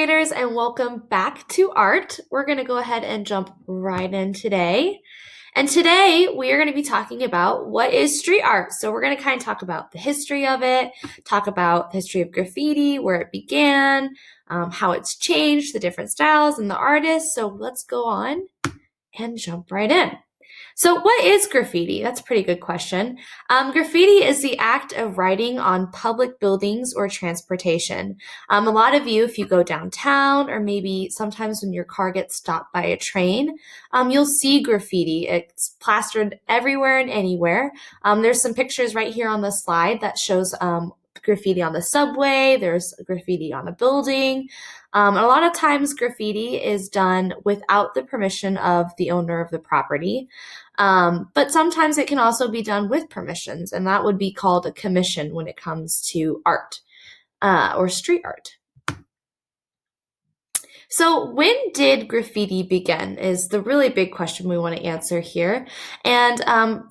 graders, and welcome back to art. We're going to go ahead and jump right in today. And today we are going to be talking about what is street art. So we're going to kind of talk about the history of it, talk about the history of graffiti, where it began, how it's changed, the different styles and the artists. So let's go on and jump right in. So what is graffiti? That's a pretty good question. Graffiti is the act of writing on public buildings or transportation. A lot of you, if you go downtown or maybe sometimes when your car gets stopped by a train, you'll see graffiti. It's plastered everywhere and anywhere. There's some pictures right here on the slide that shows graffiti on the subway. There's graffiti on a building. A lot of times graffiti is done without the permission of the owner of the property. But sometimes it can also be done with permissions, and that would be called a commission when it comes to art or street art. So when did graffiti begin is the really big question we want to answer here. And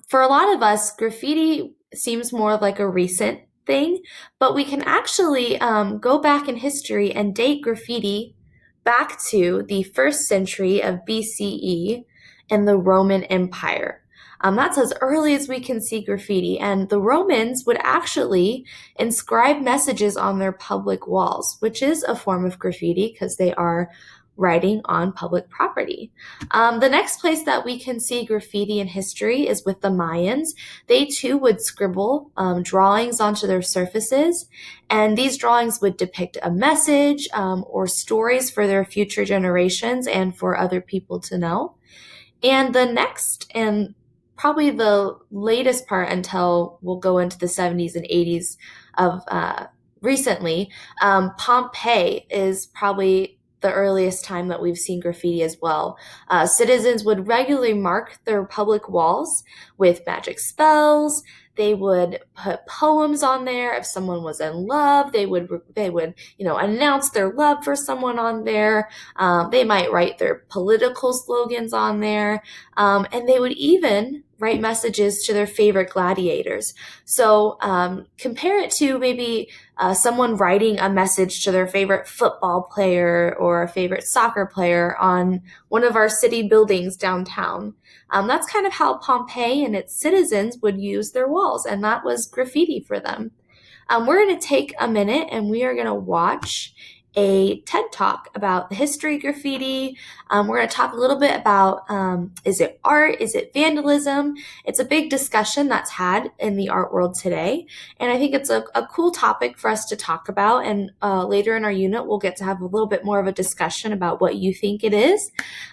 for a lot of us, graffiti seems more like a recent thing, but we can actually go back in history and date graffiti back to the 1st century of BCE in the Roman Empire. That's as early as we can see graffiti, and the Romans would actually inscribe messages on their public walls, which is a form of graffiti because they are writing on public property. The next place that we can see graffiti in history is with the Mayans. They too would scribble drawings onto their surfaces, and these drawings would depict a message or stories for their future generations and for other people to know. And the next and probably the latest part until we'll go into the 70s and 80s of recently, Pompeii is probably the earliest time that we've seen graffiti as well. Citizens would regularly mark their public walls with magic spells. They would put poems on there. If someone was in love, they would announce their love for someone on there. They might write their political slogans on there. And they would even write messages to their favorite gladiators. So compare it to maybe someone writing a message to their favorite football player or a favorite soccer player on one of our city buildings downtown. That's kind of how Pompeii and its citizens would use their walls, and that was graffiti for them. We're going to take a minute and we are going to watch a TED Talk about the history of graffiti. We're going to talk a little bit about, is it art? Is it vandalism? It's a big discussion that's had in the art world today. And I think it's a cool topic for us to talk about. And later in our unit, we'll get to have a little bit more of a discussion about what you think it is.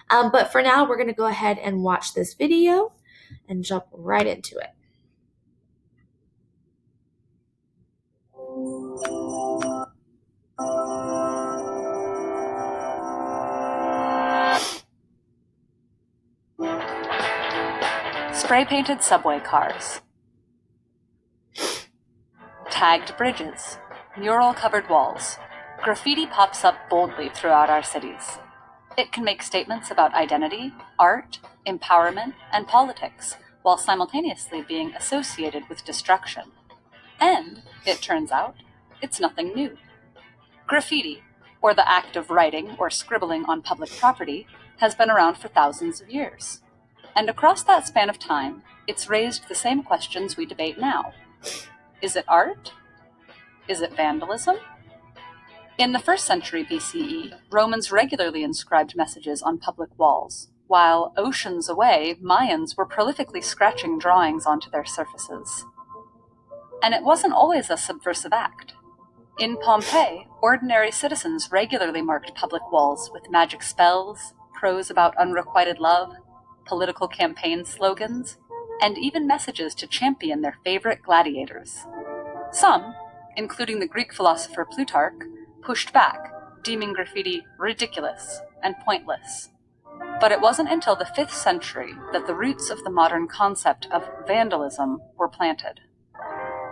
But for now, we're going to go ahead and watch this video and jump right into it. Spray-painted subway cars, tagged bridges, mural-covered walls. Graffiti pops up boldly throughout our cities. It can make statements about identity, art, empowerment, and politics, while simultaneously being associated with destruction. And, it turns out, it's nothing new. Graffiti, or the act of writing or scribbling on public property, has been around for thousands of years. And across that span of time, it's raised the same questions we debate now. Is it art? Is it vandalism? In the 1st century BCE, Romans regularly inscribed messages on public walls, while oceans away, Mayans were prolifically scratching drawings onto their surfaces. And it wasn't always a subversive act. In Pompeii, ordinary citizens regularly marked public walls with magic spells, prose about unrequited love, political campaign slogans, and even messages to champion their favorite gladiators. Some, including the Greek philosopher Plutarch, pushed back, deeming graffiti ridiculous and pointless. But it wasn't until the 5th century that the roots of the modern concept of vandalism were planted.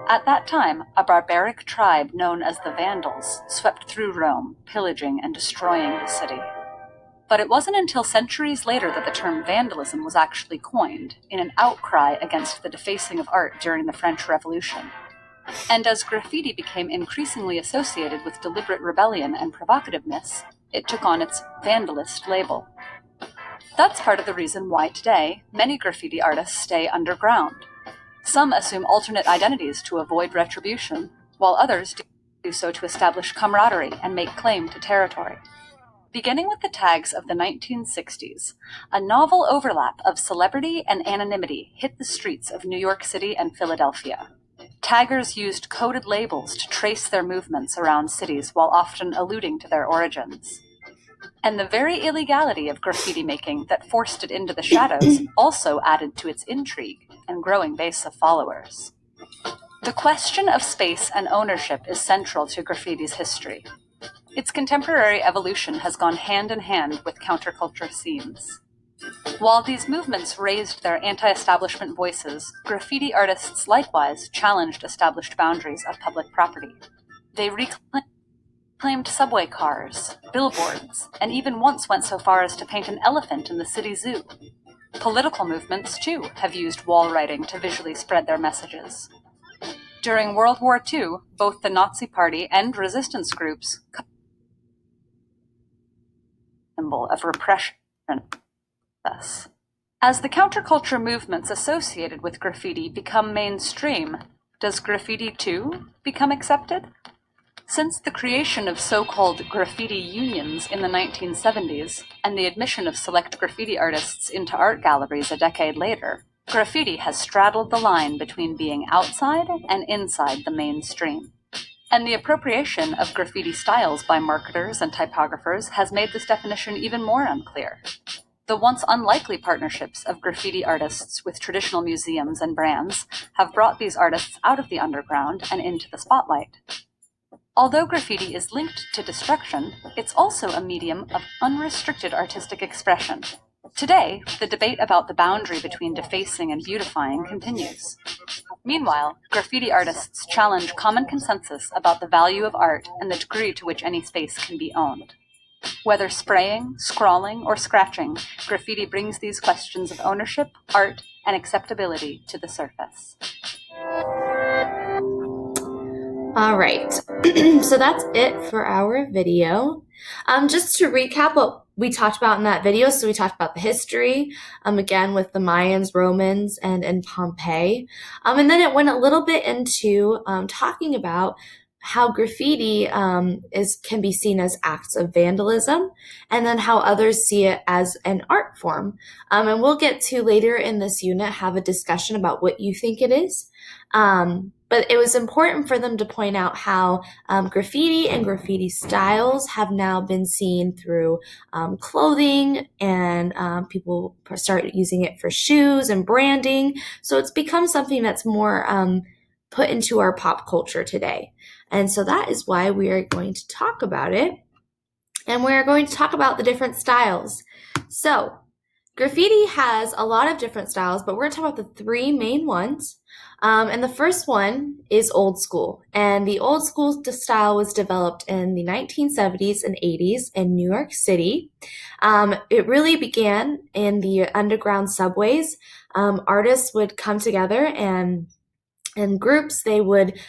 At that time, a barbaric tribe known as the Vandals swept through Rome, pillaging and destroying the city. But it wasn't until centuries later that the term vandalism was actually coined, in an outcry against the defacing of art during the French Revolution. And as graffiti became increasingly associated with deliberate rebellion and provocativeness, it took on its vandalist label. That's part of the reason why today many graffiti artists stay underground. Some assume alternate identities to avoid retribution, while others do so to establish camaraderie and make claim to territory. Beginning with the tags of the 1960s, a novel overlap of celebrity and anonymity hit the streets of New York City and Philadelphia. Taggers used coded labels to trace their movements around cities while often alluding to their origins. And the very illegality of graffiti making that forced it into the shadows also added to its intrigue and growing base of followers. The question of space and ownership is central to graffiti's history. Its contemporary evolution has gone hand in hand with counterculture scenes. While these movements raised their anti-establishment voices, graffiti artists likewise challenged established boundaries of public property. They reclaimed subway cars, billboards, and even once went so far as to paint an elephant in the city zoo. Political movements, too, have used wall writing to visually spread their messages. During World War II, both the Nazi Party and resistance groups symbol of repression. As the counterculture movements associated with graffiti become mainstream, does graffiti too become accepted? Since the creation of so-called graffiti unions in the 1970s and the admission of select graffiti artists into art galleries a decade later, graffiti has straddled the line between being outside and inside the mainstream. And the appropriation of graffiti styles by marketers and typographers has made this definition even more unclear. The once unlikely partnerships of graffiti artists with traditional museums and brands have brought these artists out of the underground and into the spotlight. Although graffiti is linked to destruction, it's also a medium of unrestricted artistic expression. Today, the debate about the boundary between defacing and beautifying continues. Meanwhile, graffiti artists challenge common consensus about the value of art and the degree to which any space can be owned. Whether spraying, scrawling, or scratching, graffiti brings these questions of ownership, art, and acceptability to the surface. All right, so that's it for our video. Just to recap what we talked about in that video, so we talked about the history, again with the Mayans, Romans, and Pompeii. And then it went a little bit into talking about how graffiti can be seen as acts of vandalism, and then how others see it as an art form. And we'll get to later in this unit have a discussion about what you think it is. But it was important for them to point out how graffiti and graffiti styles have now been seen through clothing, and people start using it for shoes and branding. So it's become something that's more put into our pop culture today. And so that is why we are going to talk about it. And we're going to talk about the different styles. So graffiti has a lot of different styles, but we're going to talk about the three main ones. And the first one is old school. And the old school style was developed in the 1970s and 80s in New York City. It really began in the underground subways. Artists would come together and in groups, they would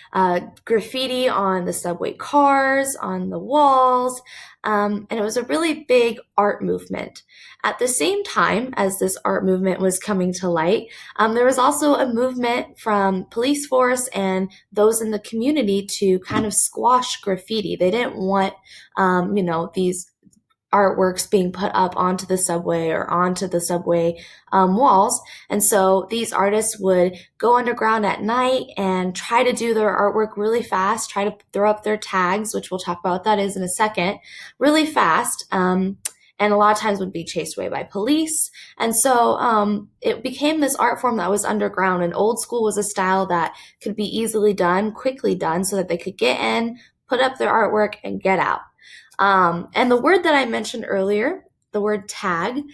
graffiti on the subway cars, on the walls, and it was a really big art movement. At the same time as this art movement was coming to light, there was also a movement from police force and those in the community to kind of squash graffiti. They didn't want, these artworks being put up onto the subway or onto the subway walls. And so these artists would go underground at night and try to do their artwork really fast, try to throw up their tags, which we'll talk about what that is in a second, really fast. And a lot of times would be chased away by police. And so it became this art form that was underground, and old school was a style that could be easily done, quickly done, so that they could get in, put up their artwork, and get out. And the word that I mentioned earlier, the word tag,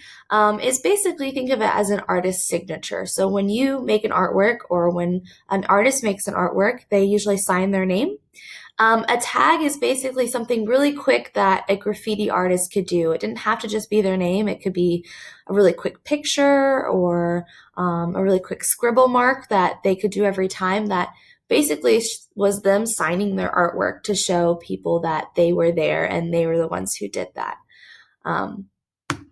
is basically, think of it as an artist's signature. So when you make an artwork, or when an artist makes an artwork, they usually sign their name. A tag is basically something really quick that a graffiti artist could do. It didn't have to just be their name. It could be a really quick picture or a really quick scribble mark that they could do every time that basically was them signing their artwork to show people that they were there and they were the ones who did that. Um,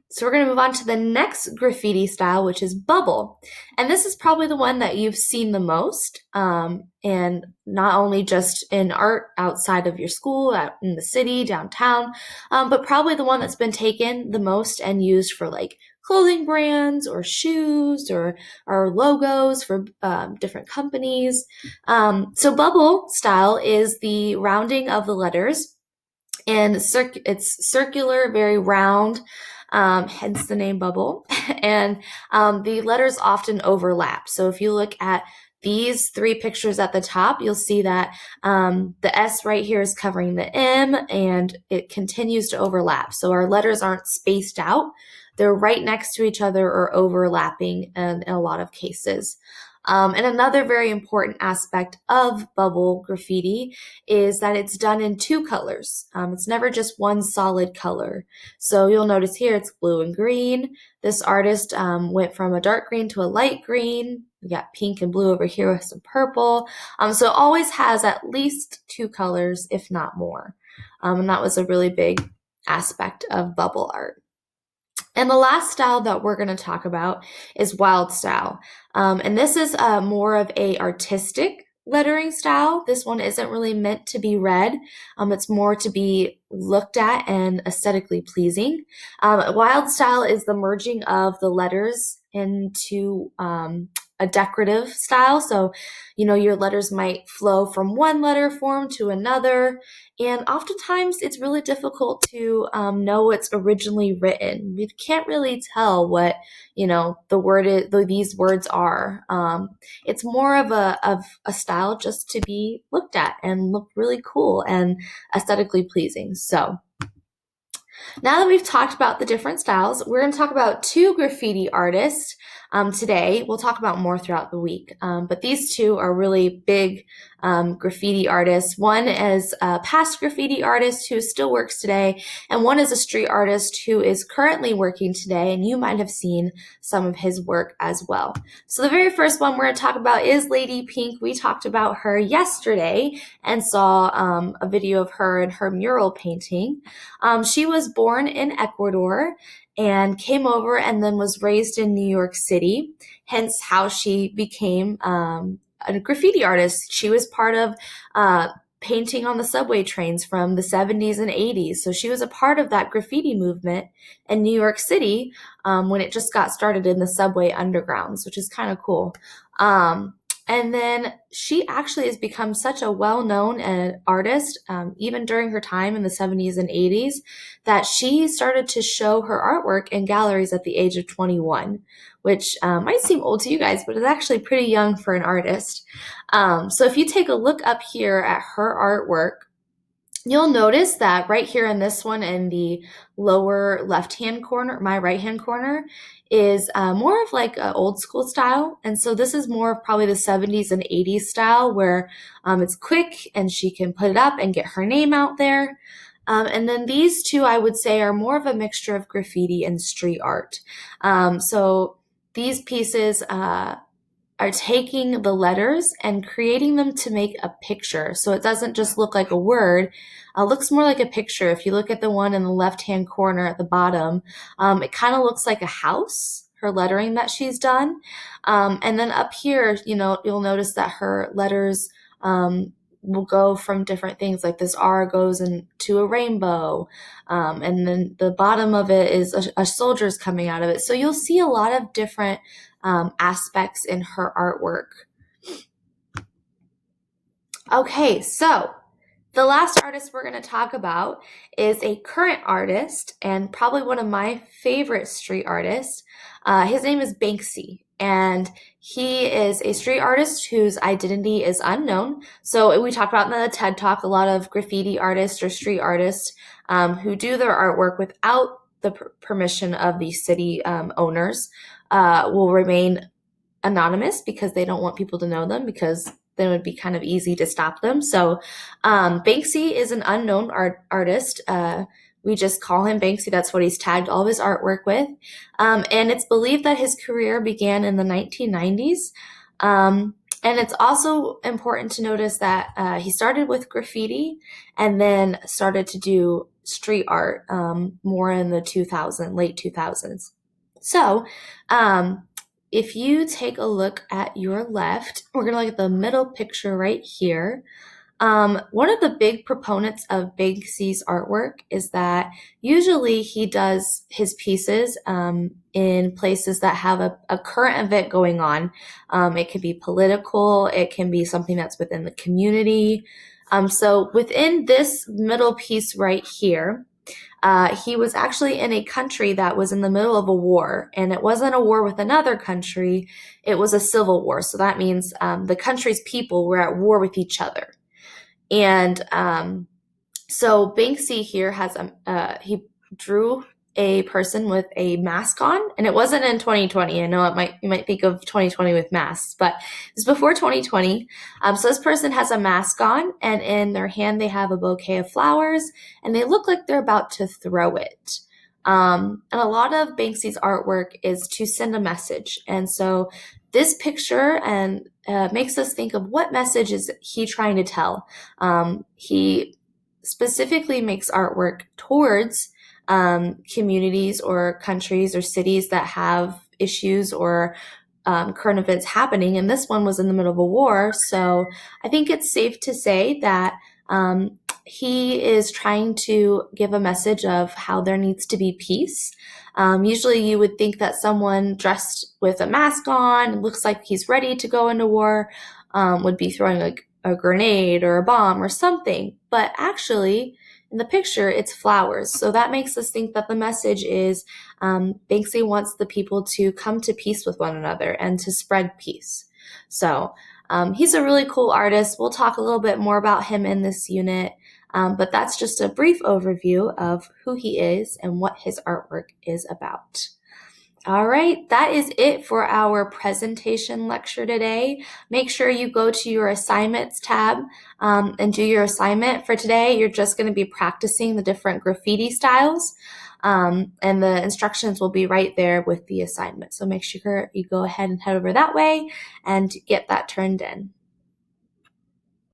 so we're going to move on to the next graffiti style, which is bubble. And this is probably the one that you've seen the most, and not only just in art outside of your school, out in the city, downtown, but probably the one that's been taken the most and used for like clothing brands or shoes or logos for different companies. So bubble style is the rounding of the letters, and it's circular, very round, hence the name bubble. And the letters often overlap. So if you look at these three pictures at the top, you'll see that the S right here is covering the M, and it continues to overlap. So our letters aren't spaced out. They're right next to each other or overlapping in a lot of cases. And another very important aspect of bubble graffiti is that it's done in two colors. It's never just one solid color. So you'll notice here it's blue and green. This artist went from a dark green to a light green. We got pink and blue over here with some purple. So it always has at least two colors, if not more. And that was a really big aspect of bubble art. And the last style that we're going to talk about is wild style. And this is more of a artistic lettering style. This one isn't really meant to be read. It's more to be looked at and aesthetically pleasing. Wild style is the merging of the letters into a decorative style. So, your letters might flow from one letter form to another. And oftentimes it's really difficult to know what's originally written. You can't really tell what, the word is, these words are. It's more of a style just to be looked at and look really cool and aesthetically pleasing. So now that we've talked about the different styles, we're going to talk about two graffiti artists today. We'll talk about more throughout the week, but these two are really big graffiti artists. One is a past graffiti artist who still works today, and one is a street artist who is currently working today, and you might have seen some of his work as well. So the very first one we're going to talk about is Lady Pink. We talked about her yesterday and saw a video of her and her mural painting. She was born in Ecuador and came over and then was raised in New York City, hence how she became a graffiti artist. She was part of painting on the subway trains from the 70s and 80s. So she was a part of that graffiti movement in New York City when it just got started in the subway undergrounds, which is kind of cool. And then she actually has become such a well-known artist, even during her time in the 70s and 80s, that she started to show her artwork in galleries at the age of 21, which might seem old to you guys, but is actually pretty young for an artist. So if you take a look up here at her artwork, you'll notice that right here in this one in the lower left-hand corner, my right-hand corner, is more of like an old school style. And so this is more of probably the 70s and 80s style where it's quick and she can put it up and get her name out there. And then these two, I would say, are more of a mixture of graffiti and street art. So these pieces are taking the letters and creating them to make a picture. So it doesn't just look like a word. It looks more like a picture. If you look at the one in the left-hand corner at the bottom, it kind of looks like a house, her lettering that she's done. And then up here, you'll notice that her letters will go from different things. Like this R goes into a rainbow. And then the bottom of it is a soldier's coming out of it. So you'll see a lot of different aspects in her artwork. Okay, so the last artist we're going to talk about is a current artist and probably one of my favorite street artists. His name is Banksy, and he is a street artist whose identity is unknown. So we talked about in the TED Talk, a lot of graffiti artists or street artists who do their artwork without the permission of the city owners will remain anonymous because they don't want people to know them, because then it would be kind of easy to stop them. So Banksy is an unknown artist. We just call him Banksy. That's what he's tagged all of his artwork with. And it's believed that his career began in the 1990s. And it's also important to notice that he started with graffiti and then started to do street art more in the late 2000s. So, if you take a look at your left, we're going to look at the middle picture right here. One of the big proponents of Banksy's artwork is that usually he does his pieces in places that have a current event going on. It can be political, it can be something that's within the community. So within this middle piece right here, he was actually in a country that was in the middle of a war, and it wasn't a war with another country, it was a civil war. So that means the country's people were at war with each other. And so Banksy here he drew a person with a mask on, and it wasn't in 2020. I know you might think of 2020 with masks, but it's before 2020. So this person has a mask on, and in their hand they have a bouquet of flowers, and they look like they're about to throw it. And a lot of Banksy's artwork is to send a message, and so this picture and makes us think of what message is he trying to tell. He specifically makes artwork towards communities or countries or cities that have issues or current events happening. And this one was in the middle of a war. So I think it's safe to say that he is trying to give a message of how there needs to be peace. Usually you would think that someone dressed with a mask on, looks like he's ready to go into war, would be throwing a grenade or a bomb or something. But actually, in the picture, it's flowers. So that makes us think that the message is Banksy wants the people to come to peace with one another and to spread peace. So he's a really cool artist. We'll talk a little bit more about him in this unit. But that's just a brief overview of who he is and what his artwork is about. All right, that is it for our presentation lecture today. Make sure you go to your assignments tab and do your assignment for today. You're just going to be practicing the different graffiti styles, and the instructions will be right there with the assignment. So make sure you go ahead and head over that way and get that turned in.